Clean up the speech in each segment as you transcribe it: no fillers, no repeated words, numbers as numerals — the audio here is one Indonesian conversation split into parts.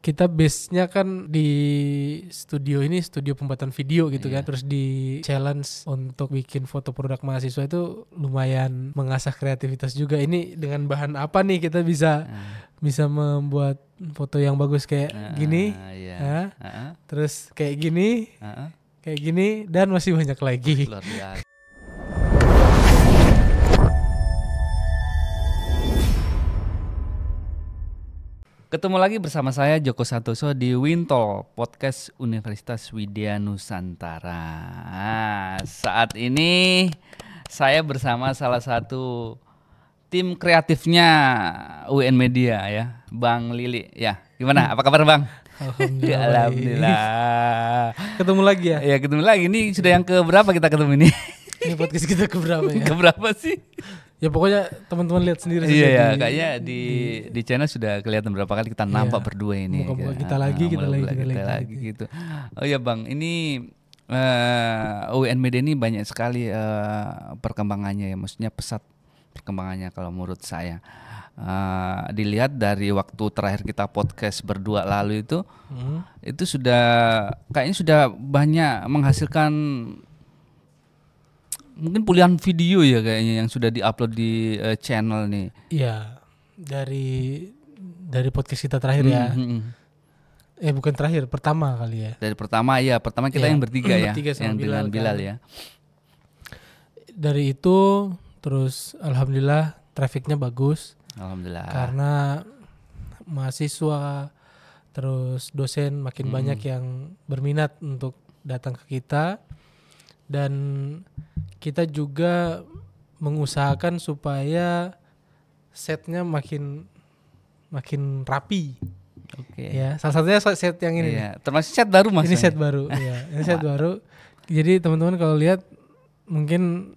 kita base-nya kan di studio ini, studio pembuatan video gitu kan. Terus di challenge untuk bikin foto produk mahasiswa itu lumayan mengasah kreativitas juga. Ini dengan bahan apa nih kita bisa membuat foto yang bagus kayak gini, terus kayak gini dan masih banyak lagi. Luar biasa. Ketemu lagi bersama saya Joko Santoso di Wintol Podcast Universitas Widya Nusantara. Saat ini saya bersama salah satu tim kreatifnya UN Media ya, Bang Lili. Ya, gimana? Apa kabar Bang? Alhamdulillah. Alhamdulillah. Ketemu lagi ya? Ya ketemu lagi. Ini sudah yang keberapa kita ketemu ini? Ini podcast kita keberapa ya? Keberapa sih? Ya pokoknya teman-teman lihat sendiri. Iya ya, kayaknya di channel sudah kelihatan berapa kali kita nampak berdua ini. Muka-muka kita lagi gitu. Oh ya Bang, ini UN Media ini banyak sekali perkembangannya ya, maksudnya pesat perkembangannya kalau menurut saya. Dilihat dari waktu terakhir kita podcast berdua lalu itu kayaknya sudah banyak menghasilkan mungkin puluhan video ya kayaknya yang sudah diupload di channel nih. Iya, dari podcast kita terakhir ya. Bukan terakhir, pertama kali ya. Dari pertama kita yang bertiga ya, yang dengan Bilal ya. Dari itu terus alhamdulillah trafficnya bagus. Alhamdulillah. Karena mahasiswa terus dosen makin banyak yang berminat untuk datang ke kita. Dan kita juga mengusahakan supaya setnya makin rapi. Oke. Ya, salah satunya set yang ini. Iya, termasuk set baru Mas. Ini set baru, ya. Ini set baru. Jadi teman-teman kalau lihat mungkin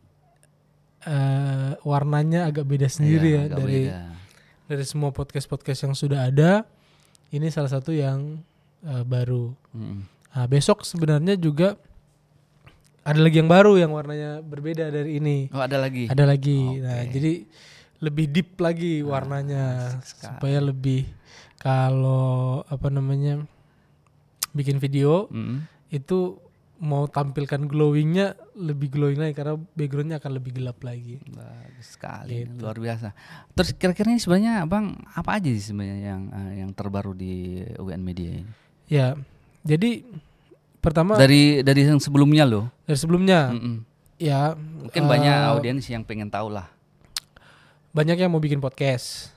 warnanya agak beda sendiri dari semua podcast yang sudah ada. Ini salah satu yang baru. Nah, besok sebenarnya juga ada lagi yang baru yang warnanya berbeda dari ini. Oh, ada lagi. Ada lagi. Okay. Nah, jadi lebih deep lagi warnanya supaya lebih kalau bikin video itu mau tampilkan glowingnya lebih glowing lagi karena backgroundnya akan lebih gelap lagi. Bagus sekali, gitu. Luar biasa. Terus kira-kira ini sebenarnya Bang apa aja sih sebenarnya yang terbaru di UN Media ini? Ya, jadi pertama dari yang sebelumnya loh. Dari sebelumnya, ya mungkin banyak audiens yang pengen tahu lah. Banyak yang mau bikin podcast.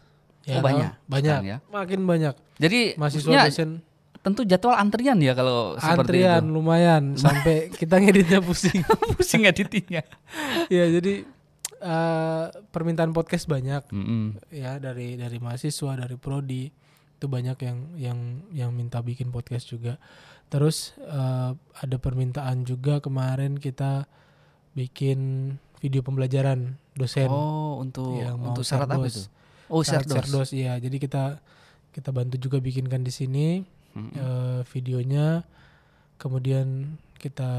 Ya, banyak. Ya? Makin banyak. Jadi mahasiswa dosen. Tentu jadwal antrian ya kalau seperti itu. Antrian lumayan sampai kita ngeditnya pusing. Pusing ngeditnya. Ya jadi permintaan podcast banyak. Ya dari mahasiswa, dari prodi itu banyak yang minta bikin podcast juga. Terus ada permintaan juga kemarin kita bikin video pembelajaran dosen. Oh, untuk syarat apa itu? Oh, Serdos. Iya, jadi kita bantu juga bikinkan di sini videonya. Kemudian kita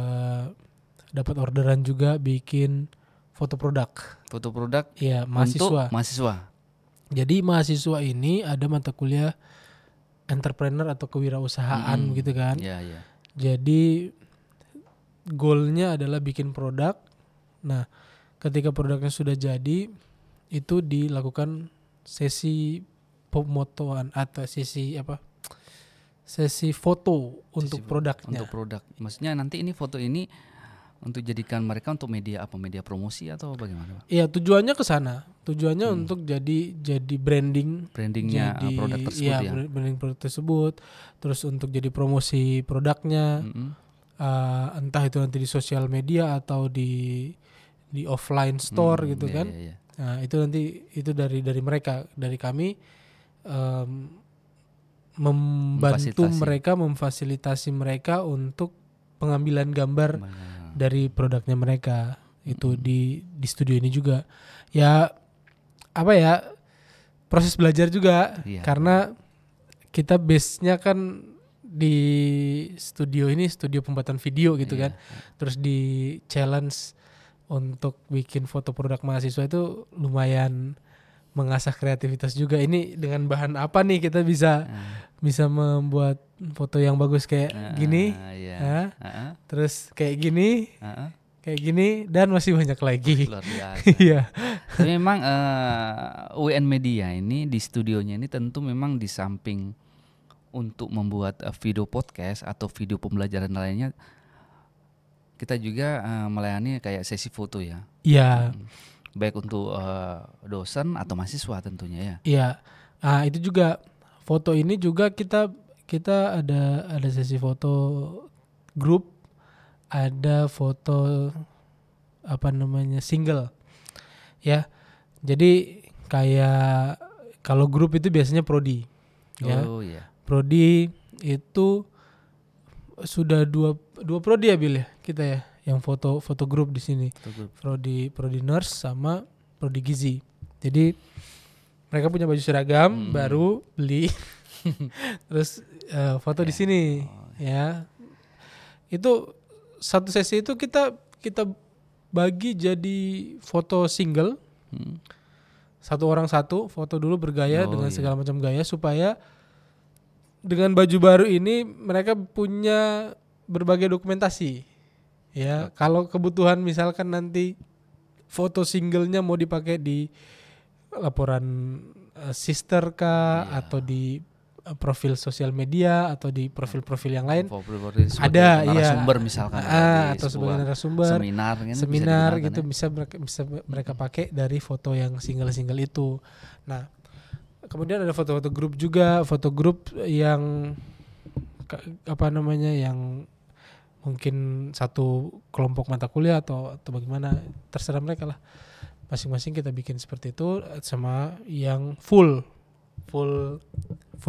dapat orderan juga bikin foto produk. Foto produk? Iya, mahasiswa. Jadi mahasiswa ini ada mata kuliah entrepreneur atau kewirausahaan gitu kan. Iya. Jadi goalnya adalah bikin produk. Nah, ketika produknya sudah jadi, itu dilakukan sesi pemotoan atau sesi foto untuk produknya. Untuk produk. Maksudnya nanti ini foto ini untuk jadikan mereka untuk media apa? Media promosi atau bagaimana, Pak? Iya, tujuannya ke sana. Tujuannya untuk jadi brandingnya produk tersebut ya. Branding produk tersebut. Terus untuk jadi promosi produknya. Entah itu nanti di sosial media atau di offline store gitu kan. Iya. Nah, itu nanti itu dari mereka, dari kami membantu mereka, memfasilitasi mereka untuk pengambilan gambar dari produknya mereka. Itu di studio ini juga. Ya proses belajar juga karena kita base-nya kan di studio ini, studio pembuatan video gitu kan. Terus di challenge untuk bikin foto produk mahasiswa itu lumayan mengasah kreativitas juga. Ini dengan bahan apa nih kita bisa membuat foto yang bagus kayak gini, iya. terus kayak gini dan masih banyak lagi. Luar biasa. Iya. Tapi memang UIN Media ini di studionya ini tentu memang di samping untuk membuat video podcast atau video pembelajaran lainnya, kita juga melayani kayak sesi foto ya. Iya. Baik untuk dosen atau mahasiswa tentunya ya. Iya. Itu juga foto ini juga kita ada sesi foto grup, ada foto single. Ya. Jadi kayak kalau grup itu biasanya prodi. Ya. Oh iya. Prodi itu sudah dua prodi ya Bil ya kita ya yang foto grup di sini. Prodi nurse sama prodi gizi. Jadi mereka punya baju seragam baru beli terus foto di sini ya. Itu satu sesi itu kita bagi jadi foto single. Satu orang satu foto dulu bergaya dengan segala macam gaya supaya dengan baju baru ini mereka punya berbagai dokumentasi. Ya, kalau kebutuhan misalkan nanti foto singlenya mau dipakai di laporan sister kah atau di profil sosial media atau di profil-profil yang lain ada narasumber misalkan atau sebagai narasumber seminar gitu bisa mereka pakai dari foto yang single itu. Nah, kemudian ada foto-foto grup juga, foto grup yang yang mungkin satu kelompok mata kuliah atau bagaimana, terserah mereka lah. Masing-masing kita bikin seperti itu, sama yang full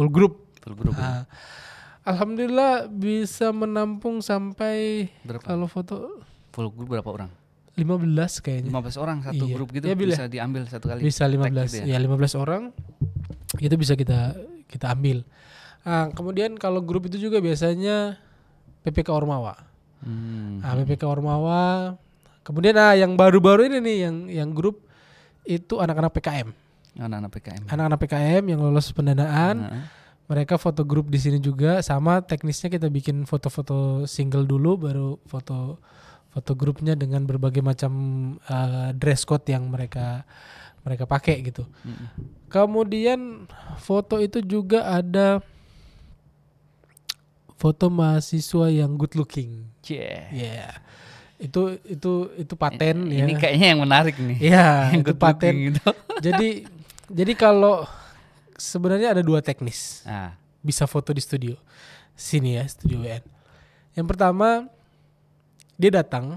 group. Alhamdulillah bisa menampung sampai berapa? Kalau foto full group berapa orang? 15 kayaknya. 15 orang satu grup gitu ya, bisa diambil satu kali. Bisa 15 gitu ya? 15 orang itu bisa kita ambil. Kemudian kalau grup itu juga biasanya PPK Ormawa. PPK Ormawa. Kemudian yang baru-baru ini nih yang grup itu anak-anak PKM. Anak-anak PKM yang lolos pendanaan. Mereka foto grup di sini juga, sama teknisnya kita bikin foto-foto single dulu baru foto grupnya dengan berbagai macam dress code yang mereka pakai gitu. Kemudian foto itu juga ada foto mahasiswa yang good looking. Yeah. Itu paten ya. Ini kayaknya yang menarik nih. Iya, itu paten gitu. Jadi kalau sebenarnya ada dua teknis. Bisa foto di studio. Sini ya, studio WN. Yang pertama, dia datang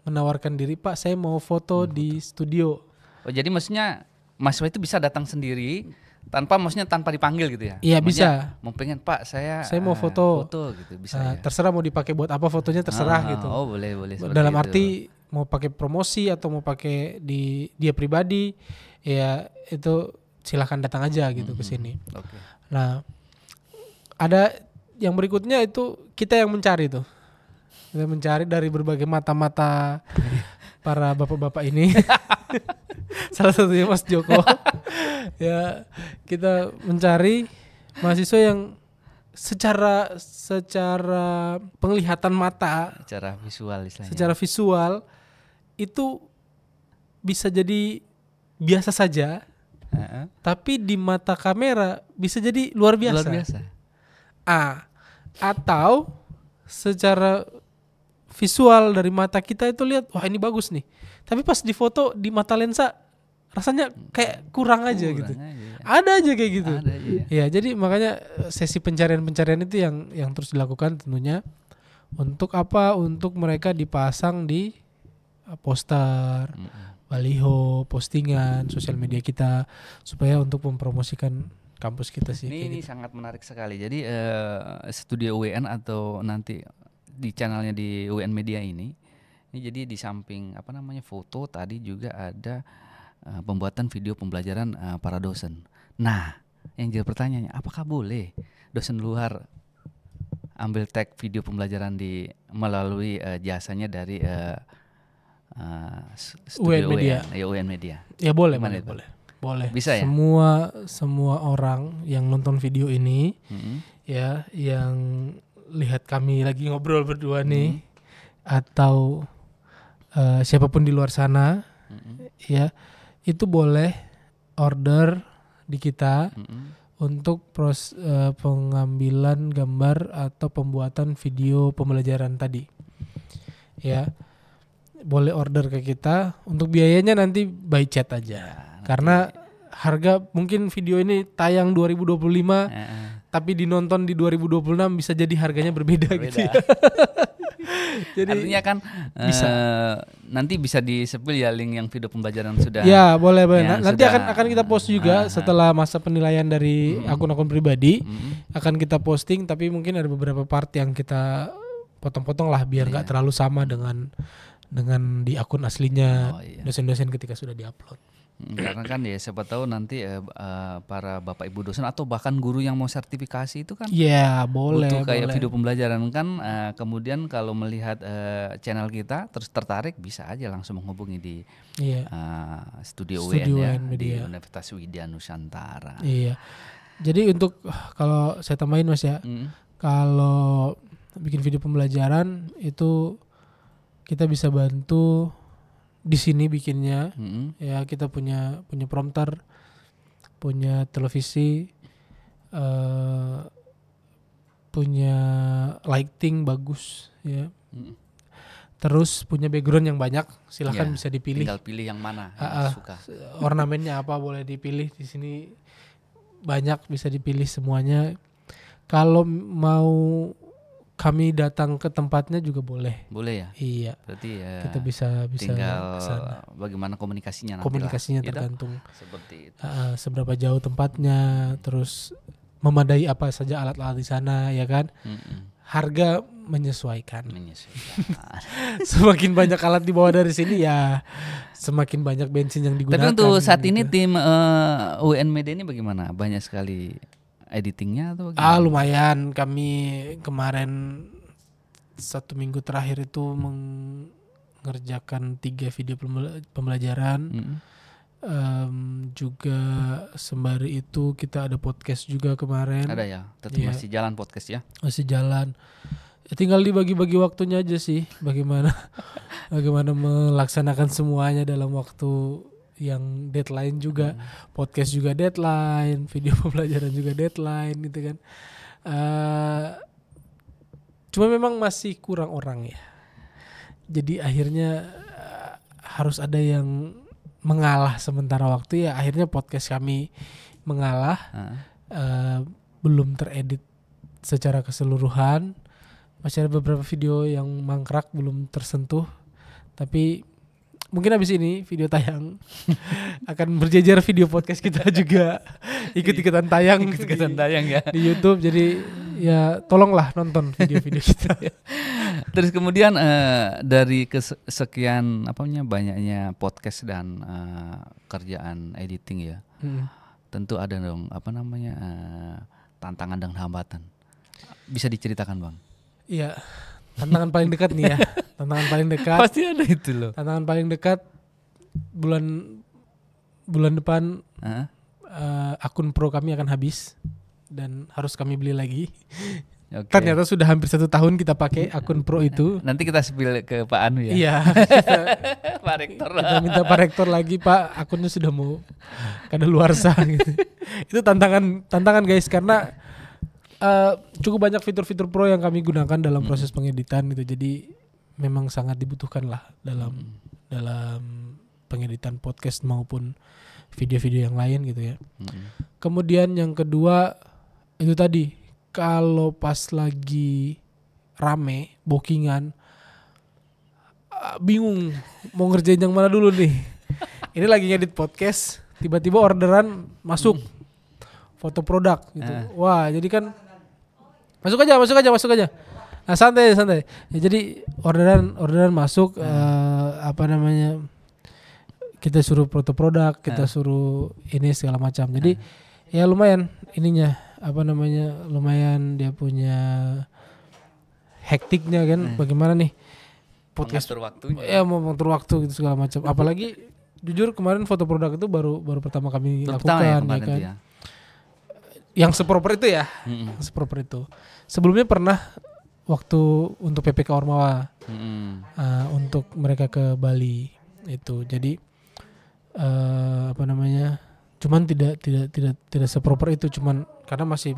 menawarkan diri, "Pak, saya mau foto di studio." Oh, jadi maksudnya mahasiswa itu bisa datang sendiri tanpa dipanggil gitu ya? Iya, maksudnya, bisa. Mau pengen, "Pak, saya mau foto gitu, bisa ya? Terserah mau dipakai buat apa fotonya, terserah gitu. Oh, boleh Dalam arti mau pakai promosi atau mau pakai di dia pribadi, ya itu silakan datang aja gitu ke sini. Okay. Nah, ada yang berikutnya itu kita yang mencari tuh. Kita mencari dari berbagai mata-mata para bapak-bapak ini. Salah satunya Mas Joko. Ya, kita mencari mahasiswa yang secara penglihatan mata, secara visual istilahnya. Secara visual itu bisa jadi biasa saja. Tapi di mata kamera bisa jadi luar biasa. Atau secara visual dari mata kita itu lihat, wah ini bagus nih. Tapi pas di foto di mata lensa rasanya kayak kurang aja gitu. Ada aja kayak gitu. Ya, jadi makanya sesi pencarian itu yang terus dilakukan tentunya. Untuk apa? Untuk mereka dipasang di poster, baliho, postingan, sosial media kita, supaya untuk mempromosikan kampus kita sih. Ini sangat menarik sekali. Jadi studio UIN atau nanti di channelnya di UIN Media ini jadi di samping foto tadi juga ada pembuatan video pembelajaran para dosen. Nah, yang jadi pertanyaannya, apakah boleh dosen luar ambil tag video pembelajaran melalui jasanya dari UIN Media? UIN Media. Ya boleh. boleh. Bisa ya? Semua orang yang nonton video ini ya, yang lihat kami lagi ngobrol berdua nih, atau siapapun di luar sana, ya, itu boleh order di kita untuk pengambilan gambar atau pembuatan video pembelajaran tadi. Ya, boleh order ke kita. Untuk biayanya nanti by chat aja. Karena harga mungkin video ini tayang 2025, tapi dinonton di 2026 bisa jadi harganya berbeda. Gitu ya. Jadi artinya kan bisa. Nanti bisa di-spill ya link yang video pembelajaran sudah. Ya, boleh. Nanti sudah, akan kita post juga setelah masa penilaian dari akun-akun pribadi. Akan kita posting, tapi mungkin ada beberapa part yang kita potong-potong lah biar nggak terlalu sama dengan di akun aslinya dosen-dosen ketika sudah diupload. Karena kan ya siapa tahu nanti para bapak ibu dosen atau bahkan guru yang mau sertifikasi itu kan boleh, butuh kayak boleh. video pembelajaran kan, kemudian kalau melihat channel kita terus tertarik bisa aja langsung menghubungi di studio UN di Universitas Widya Nusantara. Iya. Jadi untuk kalau saya tambahin Mas ya, kalau bikin video pembelajaran itu kita bisa bantu di sini bikinnya. Ya, kita punya prompter, punya televisi, punya lighting bagus ya. Terus punya background yang banyak, silahkan bisa dipilih. Tinggal pilih yang mana yang suka. Ornamennya apa boleh dipilih di sini, banyak bisa dipilih semuanya. Kalau mau kami datang ke tempatnya juga boleh. Boleh ya? Iya. Berarti ya kita bisa tinggal kesana. Bagaimana komunikasinya nanti. Komunikasinya lah, tergantung seperti itu. Seberapa jauh tempatnya, terus memadai apa saja alat-alat di sana, ya kan? Harga menyesuaikan. Semakin banyak alat dibawa dari sini ya semakin banyak bensin yang digunakan. Tapi untuk saat ini tim UN Media ini bagaimana? Banyak sekali editingnya atau bagaimana? Lumayan. Kami kemarin 1 minggu terakhir itu mengerjakan 3 video pembelajaran. Juga sembari itu kita ada podcast juga kemarin. Ada ya, tetap masih jalan podcast ya? Masih jalan. Tinggal dibagi-bagi waktunya aja sih. Bagaimana melaksanakan semuanya dalam waktu yang deadline juga. Podcast juga deadline, video pembelajaran juga deadline gitu kan. Cuma memang masih kurang orang ya. Jadi akhirnya harus ada yang mengalah sementara waktu ya. Akhirnya podcast kami mengalah. Belum teredit secara keseluruhan. Masih ada beberapa video yang mangkrak belum tersentuh. Tapi mungkin habis ini video tayang akan berjejer video podcast kita juga ikut-ikutan tayang ya di YouTube. Jadi ya tolonglah nonton video-video kita. Terus kemudian dari kesekian banyaknya podcast dan kerjaan editing ya, tentu ada dong tantangan dan hambatan. Bisa diceritakan Bang? Iya. Tantangan paling dekat nih ya. Tantangan paling dekat. Pasti ada itu loh. Tantangan paling dekat bulan depan akun pro kami akan habis dan harus kami beli lagi. Okay. Ternyata sudah hampir 1 tahun kita pakai akun pro itu. Nanti kita spill ke Pak Anu ya. Iya. Pak Rektor. Kita minta Pak Rektor lagi, Pak, akunnya sudah mau kadaluarsa gitu. Itu tantangan guys, karena cukup banyak fitur-fitur pro yang kami gunakan dalam proses pengeditan gitu. Jadi memang sangat dibutuhkan lah dalam pengeditan podcast maupun video-video yang lain gitu ya. Kemudian yang kedua itu tadi, kalau pas lagi rame bookingan, bingung mau ngerjain yang mana dulu nih. Ini lagi ngedit podcast, tiba-tiba orderan masuk foto produk gitu. Wah, jadi kan masuk aja. Nah, santai. Ya, jadi orderan masuk, kita suruh foto produk, kita suruh ini segala macam. Jadi ya lumayan ininya, lumayan dia punya hektiknya kan. Bagaimana nih podcast mengatur waktunya. Ya mau mengatur waktu gitu segala macam. Apalagi jujur kemarin foto produk itu baru pertama kami Baru lakukan pertama ya ya kemarin kan. tuh ya. Yang seproper itu ya. Mm-mm. Yang seproper itu. Sebelumnya pernah waktu untuk PPK Ormawa Mm-mm. untuk mereka ke Bali itu. Jadi apa namanya? Cuman tidak seproper itu, cuman karena masih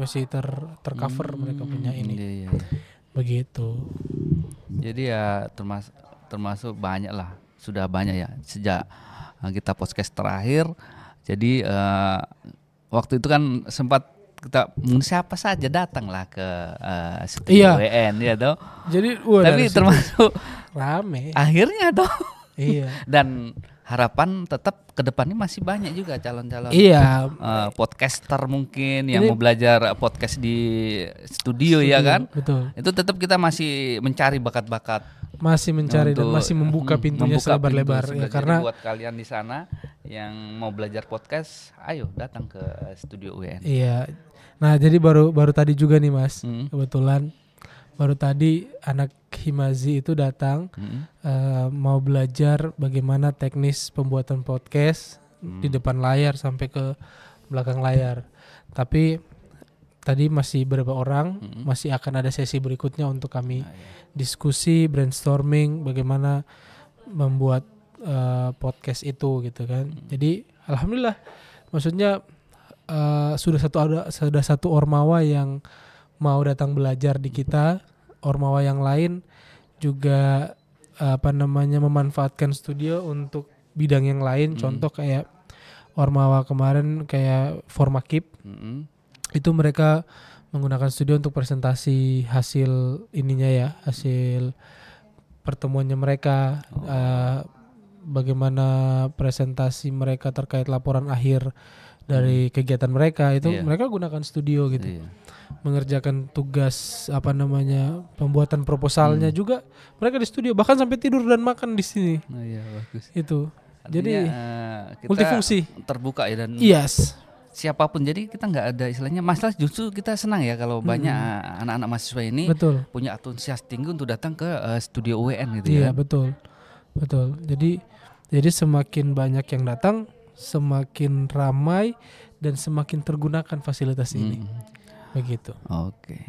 tercover mereka punya ini. Iya, iya. Begitu. Jadi ya termasuk banyak lah, sudah banyak ya sejak kita podcast terakhir. Jadi waktu itu kan sempat kita siapa saja datanglah ke studio WN ya toh. Jadi tapi termasuk rame. Akhirnya toh. Iya. Dan harapan tetap ke depannya masih banyak juga calon-calon podcaster mungkin yang mau belajar podcast di studio ya kan. Betul. Itu tetap kita masih mencari bakat-bakat. Masih mencari dan masih membuka pintunya selebar-lebar ya, karena buat kalian di sana yang mau belajar podcast, ayo datang ke studio UN. Iya. Nah, jadi baru tadi juga nih Mas. Kebetulan baru tadi anak Himazi itu datang mau belajar bagaimana teknis pembuatan podcast di depan layar sampai ke belakang layar. Tapi tadi masih beberapa orang, masih akan ada sesi berikutnya untuk kami diskusi, brainstorming bagaimana membuat podcast itu gitu kan. Jadi alhamdulillah, maksudnya sudah satu Ormawa yang mau datang belajar di kita. Ormawa yang lain juga memanfaatkan studio untuk bidang yang lain. Contoh kayak Ormawa kemarin kayak Formakip. Itu mereka menggunakan studio untuk presentasi hasil ininya ya, hasil pertemuannya mereka, bagaimana presentasi mereka terkait laporan akhir dari kegiatan mereka itu mereka gunakan studio gitu. Mengerjakan tugas pembuatan proposalnya juga mereka di studio, bahkan sampai tidur dan makan di sini. Bagus. Itu. Artinya, jadi kita multifungsi, terbuka ya, dan siapapun, jadi kita nggak ada istilahnya masalah. Justru kita senang ya kalau banyak anak-anak mahasiswa ini punya antusias tinggi untuk datang ke studio UN gitu ya. Iya, betul. Jadi semakin banyak yang datang, semakin ramai dan semakin tergunakan fasilitas ini. Begitu. Oke.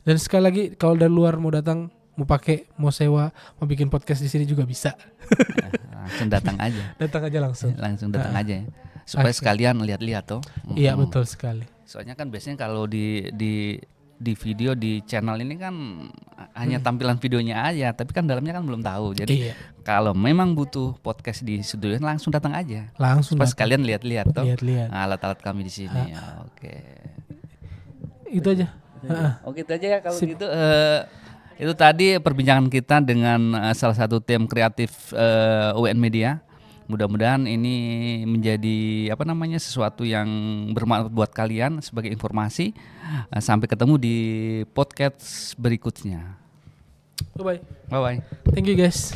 Dan sekali lagi, kalau dari luar mau datang, mau pakai, mau sewa, mau bikin podcast di sini juga bisa. Langsung datang aja. Datang aja langsung. Langsung datang aja ya. Supaya sekalian lihat-lihat toh. Iya, betul sekali. Soalnya kan biasanya kalau di video di channel ini kan hanya tampilan videonya aja, tapi kan dalamnya kan belum tahu. Jadi kalau memang butuh podcast di studio langsung datang aja. Langsung supaya sekalian lihat-lihat toh. Lihat-lihat. Alat-alat kami di sini. Oke. Itu aja. Oke, itu aja ya kalau gitu. Itu tadi perbincangan kita dengan salah satu tim kreatif UN Media. Mudah-mudahan ini menjadi sesuatu yang bermanfaat buat kalian sebagai informasi. Sampai ketemu di podcast berikutnya. Bye bye. Bye bye. Thank you guys.